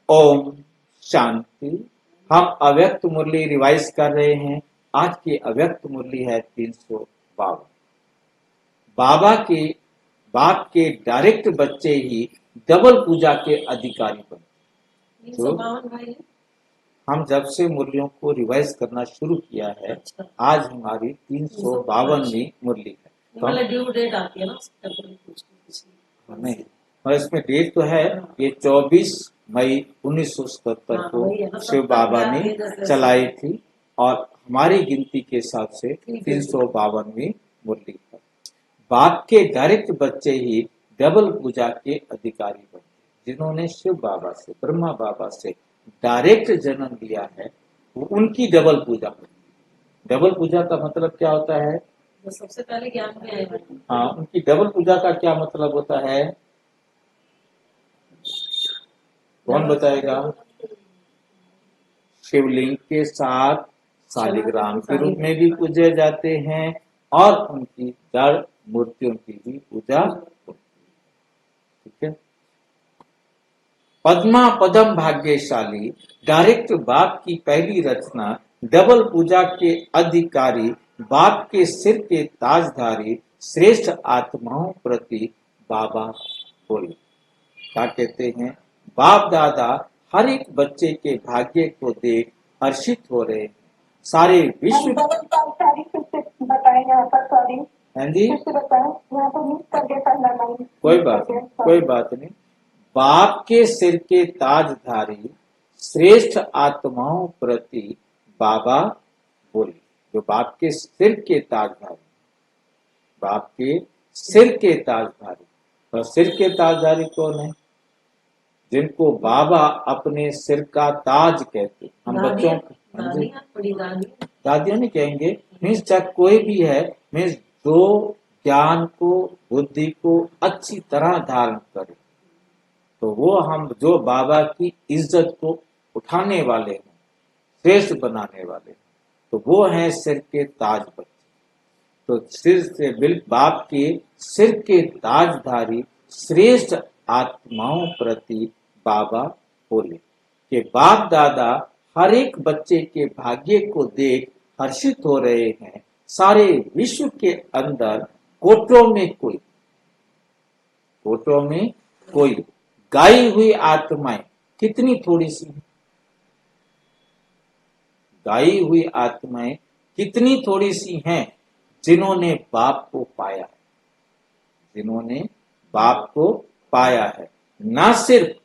ओम शांति। हम अव्यक्त मुरली रिवाइज कर रहे हैं। आज की अव्यक्त मुरली है 352। बाप के डायरेक्ट बच्चे ही डबल पूजा के अधिकारी बने। तो हम जब से मुरलियों को रिवाइज करना शुरू किया है, आज हमारी 352वीं मुरली है। तो ड्यू डेट आती है ना, नहीं, और इसमें डेट तो है, ये 24 मई 1977 को शिव बाबा ने चलाई थी और हमारी गिनती के हिसाब से 352वीं मुरली है। बाप के डायरेक्ट बच्चे ही डबल पूजा के अधिकारी बनते, जिन्होंने शिव बाबा से, ब्रह्मा बाबा से डायरेक्ट जन्म लिया है, वो उनकी डबल पूजा होती है। डबल पूजा का मतलब क्या होता है? तो सबसे पहले ज्ञान में आए। हाँ, उनकी डबल पूजा का क्या मतलब होता है? कौन बताएगा? शिवलिंग के साथ शालिग्राम के रूप में भी पूजे जाते हैं और उनकी जड़ मूर्तियों की भी पूजा होती है। ठीक है। पद्मा पदम भाग्यशाली डायरेक्ट बाप की पहली रचना, डबल पूजा के अधिकारी, बाप के सिर के ताजधारी, श्रेष्ठ आत्माओं प्रति बाबा बोले। क्या कहते हैं? बाप दादा हर एक बच्चे के भाग्य को देख हर्षित हो रहे हैं। सारे विश्व बताएं यहाँ पर, सॉरी। हाँ जी, यहाँ पर मिस कर दिया था। कोई बात नहीं। बाप के सिर के ताजधारी श्रेष्ठ आत्माओं प्रति बाबा बोले। जो बाप के सिर के ताजधारी, बाप के सिर के ताजधारी, और सिर के ताजधारी कौन है? जिनको बाबा अपने सिर का ताज कहते। हम बच्चों दादियां नहीं कहेंगे, मीन्स चाहे कोई भी है, मीन्स जो ज्ञान को, बुद्धि को अच्छी तरह धारण करे, तो वो हम जो बाबा की इज्जत को उठाने वाले हैं, श्रेष्ठ बनाने वाले हैं, तो वो हैं सिर के ताज बच्चे। तो सिर से बाप के सिर के ताजधारी श्रेष्ठ आत्माओं प्रति बाबा बोले कि बाप दादा हर एक बच्चे के भाग्य को देख हर्षित हो रहे हैं। सारे विश्व के अंदर कोटों में कोई गाई हुई आत्माएं कितनी थोड़ी सी, गाई हुई आत्माएं कितनी थोड़ी सी हैं, जिन्होंने बाप को पाया, जिन्होंने बाप को पाया है। ना सिर्फ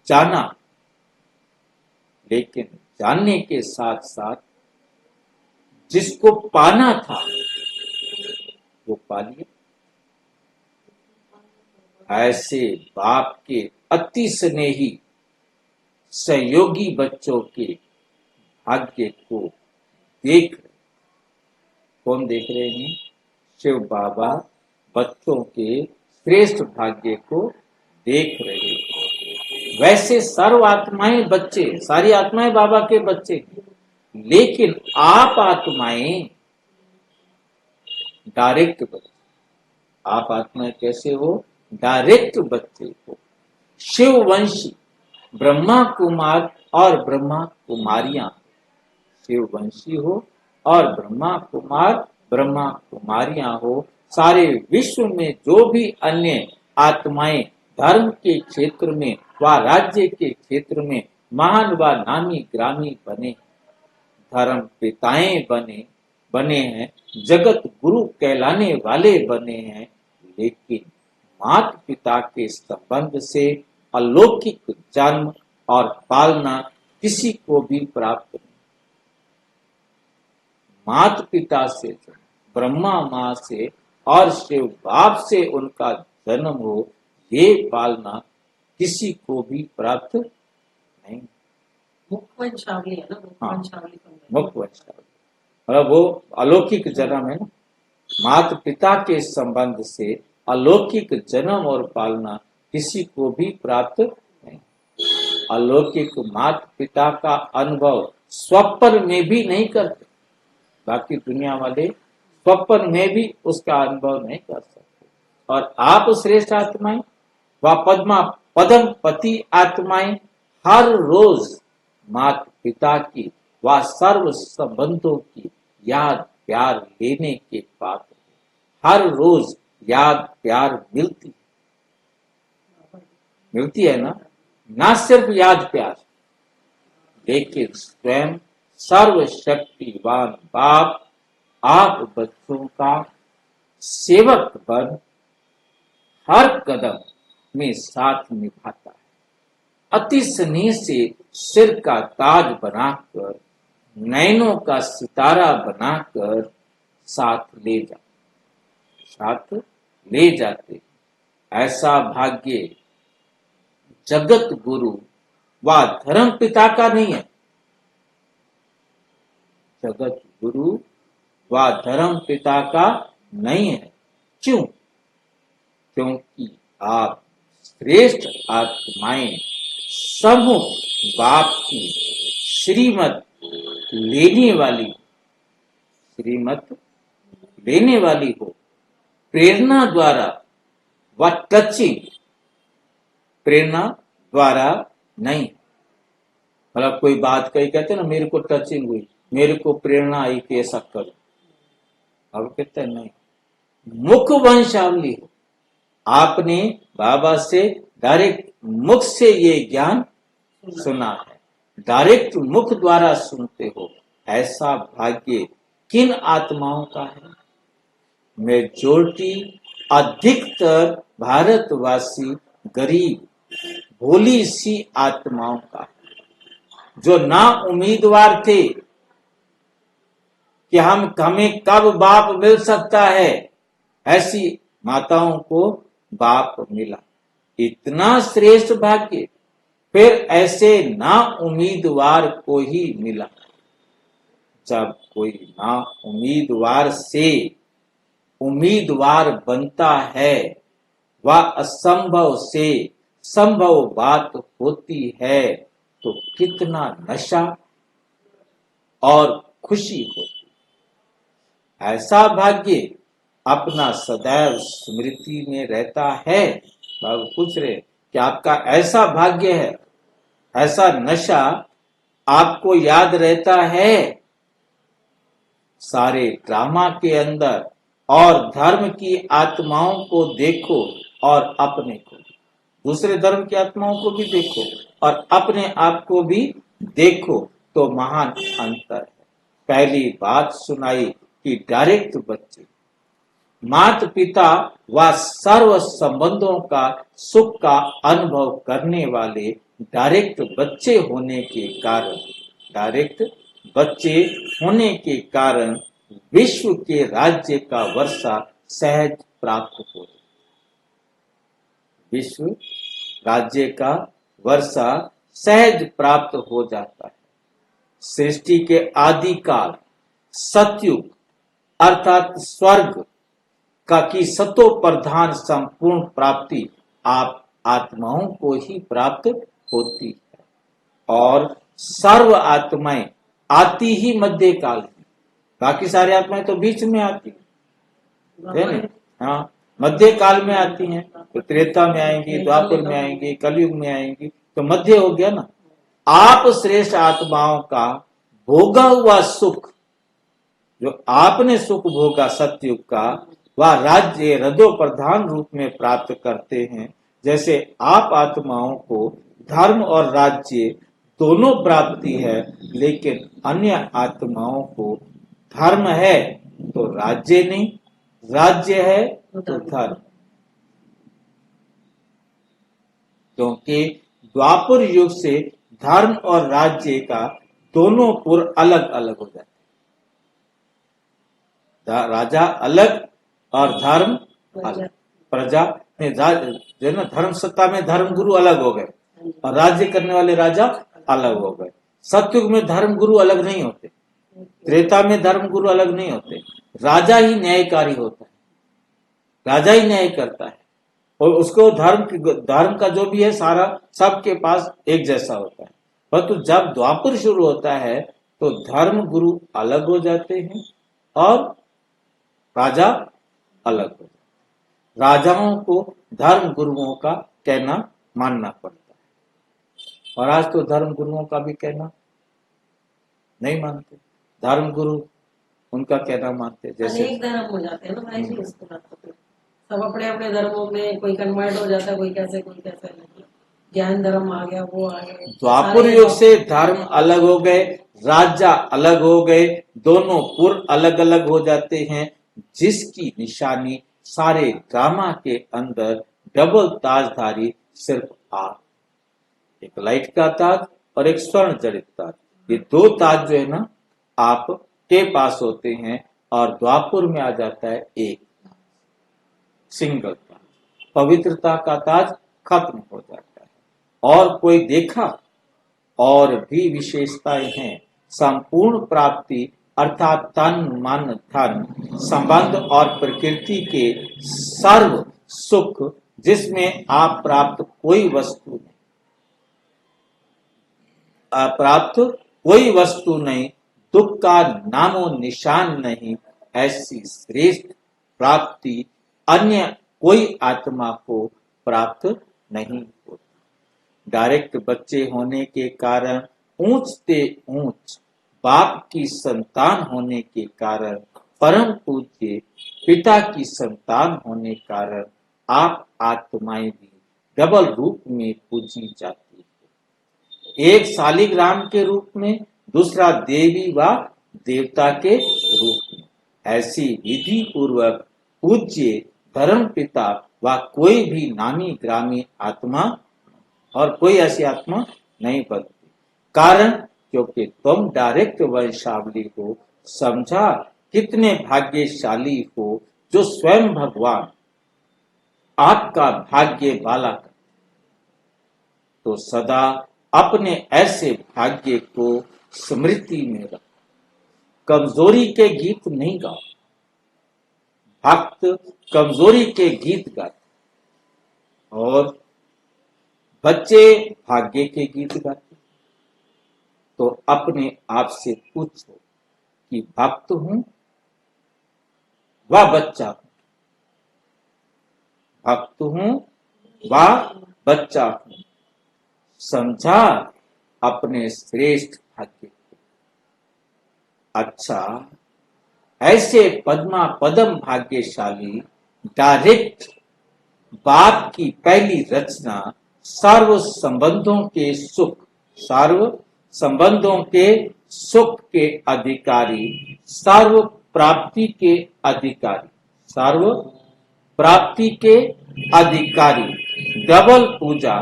जाना, लेकिन जानने के साथ साथ जिसको पाना था वो पा लिया। ऐसे बाप के अति स्नेही सहयोगी बच्चों के भाग्य को देख रहे। कौन देख रहे हैं? शिव बाबा बच्चों के श्रेष्ठ भाग्य को देख रहे हैं। वैसे सर्व आत्माएं बच्चे, सारी आत्माएं बाबा के बच्चे, लेकिन आप आत्माएं डायरेक्ट बच्चे। आप आत्माएं कैसे हो? डायरेक्ट बच्चे हो। शिववंशी ब्रह्मा कुमार और ब्रह्मा कुमारियां, शिववंशी हो और ब्रह्मा कुमार ब्रह्मा कुमारियां हो। सारे विश्व में जो भी अन्य आत्माएं धर्म के क्षेत्र में व राज्य के क्षेत्र में महान व नामी ग्रामी बने, धर्म पिताएं बने हैं, जगत गुरु कहलाने वाले बने हैं, लेकिन माता पिता के संबंध से अलौकिक जन्म और पालना किसी को भी प्राप्त नहीं। माता पिता से, ब्रह्मा माँ से और शिव बाप से उनका जन्म हो, ये पालना किसी को भी प्राप्त नहीं। मुखवंशावली है ना, मुखवंशावली। मतलब वो अलौकिक जन्म है ना। माता पिता के संबंध से अलौकिक जन्म और पालना किसी को भी प्राप्त नहीं। अलौकिक माता पिता का अनुभव स्वप्न में भी नहीं करते। बाकी दुनिया वाले स्वप्न में भी उसका अनुभव नहीं कर सकते। और आप श्रेष्ठ आत्माएं व पद्मा पदम पति आत्माएं हर रोज माता पिता की व सर्व संबंधों की याद प्यार लेने के पात्र, हर रोज याद प्यार मिलती है ना सिर्फ याद प्यार, लेकिन स्वयं सर्वशक्तिवान बाप आप बच्चों का सेवक बन हर कदम में साथ निभाता है। अति स्नेह से सिर का ताज बनाकर, नैनों का सितारा बनाकर साथ ले जाते। ऐसा भाग्य जगत गुरु व धर्म पिता का नहीं है। जगत गुरु व धर्म पिता का नहीं है। क्यों? क्योंकि आप श्रेष्ठ आत्माएं सम्मुख बाप की श्रीमत लेने वाली हो, प्रेरणा द्वारा व टचिंग, प्रेरणा द्वारा नहीं। मतलब कोई बात कही, कहते ना मेरे को टचिंग हुई, मेरे को प्रेरणा आई कि ऐसा करो, अब कहते नहीं, मुख वंशावली हो, आपने बाबा से डायरेक्ट मुख से ये ज्ञान सुना है, डायरेक्ट मुख द्वारा सुनते हो। ऐसा भाग्य किन आत्माओं का है? मेजोरिटी, अधिकतर भारतवासी गरीब भोली सी आत्माओं का, जो ना उम्मीदवार थे कि हमें कब बाप मिल सकता है, ऐसी माताओं को बाप मिला। इतना श्रेष्ठ भाग्य फिर ऐसे ना उम्मीदवार को ही मिला। जब कोई ना उम्मीदवार से उम्मीदवार बनता है, वह असंभव से संभव बात होती है, तो कितना नशा और खुशी होती। ऐसा भाग्य अपना सदैव स्मृति में रहता है। बाबू पूछ रहे कि आपका ऐसा भाग्य है, ऐसा नशा आपको याद रहता है सारे ड्रामा के अंदर, और धर्म की आत्माओं को देखो और अपने को, दूसरे धर्म की आत्माओं को भी देखो और अपने आप को भी देखो, तो महान अंतर है। पहली बात सुनाई कि डायरेक्ट बच्चे माता पिता व सर्व संबंधों का सुख का अनुभव करने वाले डायरेक्ट बच्चे होने के कारण विश्व के राज्य का वर्षा सहज प्राप्त हो। विश्व राज्य का वर्षा सहज प्राप्त हो जाता है। सृष्टि के आदि काल सतयुग अर्थात स्वर्ग का की सतो प्रधान संपूर्ण प्राप्ति आप आत्माओं को ही प्राप्त होती है, और सर्व आत्माएं आती ही मध्य काल में, बाकी सारी आत्माएं तो बीच में आती है ना। हाँ, मध्य काल में आती हैं, तो त्रेता में आएंगी, द्वापर में आएंगी, कलयुग में आएंगी, तो मध्य हो गया ना। आप श्रेष्ठ आत्माओं का भोगा हुआ सुख, जो आपने सुख भोगा सतयुग का, वह राज्य हृदय प्रधान रूप में प्राप्त करते हैं। जैसे आप आत्माओं को धर्म और राज्य दोनों प्राप्ति है, लेकिन अन्य आत्माओं को धर्म है तो राज्य नहीं, राज्य है तो धर्म। क्योंकि द्वापर युग से धर्म और राज्य का दोनों पुर अलग अलग हो जाते, राजा अलग और धर्म अलग। प्रजा में जो ना धर्म सत्ता में धर्म गुरु अलग हो गए और राज्य करने वाले राजा अलग हो गए। सतयुग में धर्म गुरु अलग नहीं होते, त्रेता में धर्म गुरु अलग नहीं होते, राजा ही न्यायकारी होता है, राजा ही न्याय करता है, और उसको धर्म का जो भी है सारा सबके पास एक जैसा होता है। परंतु जब द्वापर शुरू होता है तो धर्म गुरु अलग हो जाते हैं और राजा अलग हो जाते हैं। राजाओं को धर्म गुरुओं का कहना मानना पड़ता है। और आज तो धर्म गुरुओं का भी कहना नहीं मानते, धर्म गुरु उनका कहना मानते। जैसे अनेक धर्म हो जाते हैं ना भाई जी, इसको तो सब अपने अपने धर्मों में, कोई कन्वर्ट हो जाता है, कोई कैसे नहीं। जैन धर्म आ गया, वो आ गया, द्वापर सारे युग से धर्म अलग हो गए, राजा अलग हो गए, दोनों पुर अलग अलग हो जाते हैं, जिसकी निशानी सारे ड्रामा के अंदर डबल ताजधारी सिर्फ आप, एक लाइट का ताज और एक स्वर्ण जड़ित ताज, ये दो ताज जो है ना आप के पास होते हैं, और द्वापुर में आ जाता है एक सिंगल ताज, पवित्रता का ताज खत्म हो जाता है। और कोई देखा, और भी विशेषताएं हैं, संपूर्ण प्राप्ति अर्थात तन मन धन संबंध और प्रकृति के सर्व सुख, जिसमें आप प्राप्त कोई वस्तु नहीं, अप्राप्त कोई वस्तु नहीं, दुख का नामो निशान नहीं, ऐसी श्रेष्ठ प्राप्ति अन्य कोई आत्मा को प्राप्त नहीं होती। डायरेक्ट बच्चे होने के कारण, ऊंच से ऊंच बाप की संतान होने के कारण, परम पूज्य पिता की संतान होने कारण आप आत्माएं भी डबल रूप में पूजी जाती है, एक शालिग्राम के रूप में, दूसरा देवी व देवता के रूप में। ऐसी विधि पूर्वक पूज्य धर्म पिता व कोई भी नामी ग्रामी आत्मा, और कोई ऐसी आत्मा नहीं बनती। कारण क्योंकि तुम डायरेक्ट वंशावली हो, समझा कितने भाग्यशाली हो जो स्वयं भगवान आपका भाग्य बाला कर। तो सदा अपने ऐसे भाग्य को स्मृति में रख, कमजोरी के गीत नहीं गाओ। भक्त कमजोरी के गीत गाते और बच्चे भाग्य के गीत गाते। तो अपने आप से पूछो कि भक्त हूं व बच्चा हूं, भक्त हूं व बच्चा हूं, समझा अपने श्रेष्ठ भाग्य को। अच्छा, ऐसे पद्मा पदम भाग्यशाली डायरेक्ट बाप की पहली रचना, सर्व संबंधों के सुख, सर्व संबंधों के सुख के अधिकारी, सर्व प्राप्ति के अधिकारी, सर्व प्राप्ति के अधिकारी, डबल पूजा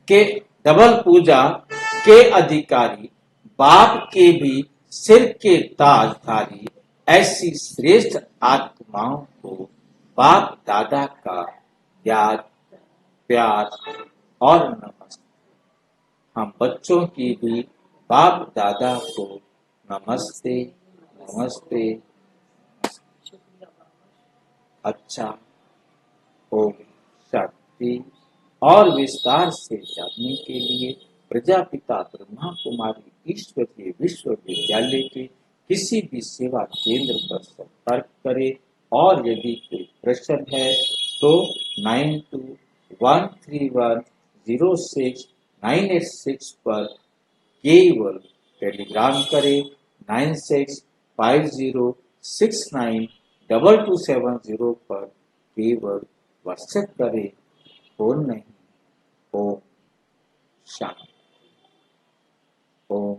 के, डबल पूजा के अधिकारी, बाप के भी सिर के ताजधारी, ऐसी श्रेष्ठ आत्माओं को बाप दादा का याद, प्यार और नमस्ते। हम बच्चों की भी बाप दादा को नमस्ते नमस्ते। अच्छा, ओम शांति। और विस्तार से जानने के लिए प्रजापिता ब्रह्मा कुमारी ईश्वरीय विश्वविद्यालय के किसी भी सेवा केंद्र पर संपर्क करें, और यदि कोई प्रश्न है तो 9213106986 पर केवल टेलीग्राम करें, 9650692270 पर केवल व्हाट्सएप करें, फोन नहीं। ओम शांति। ओम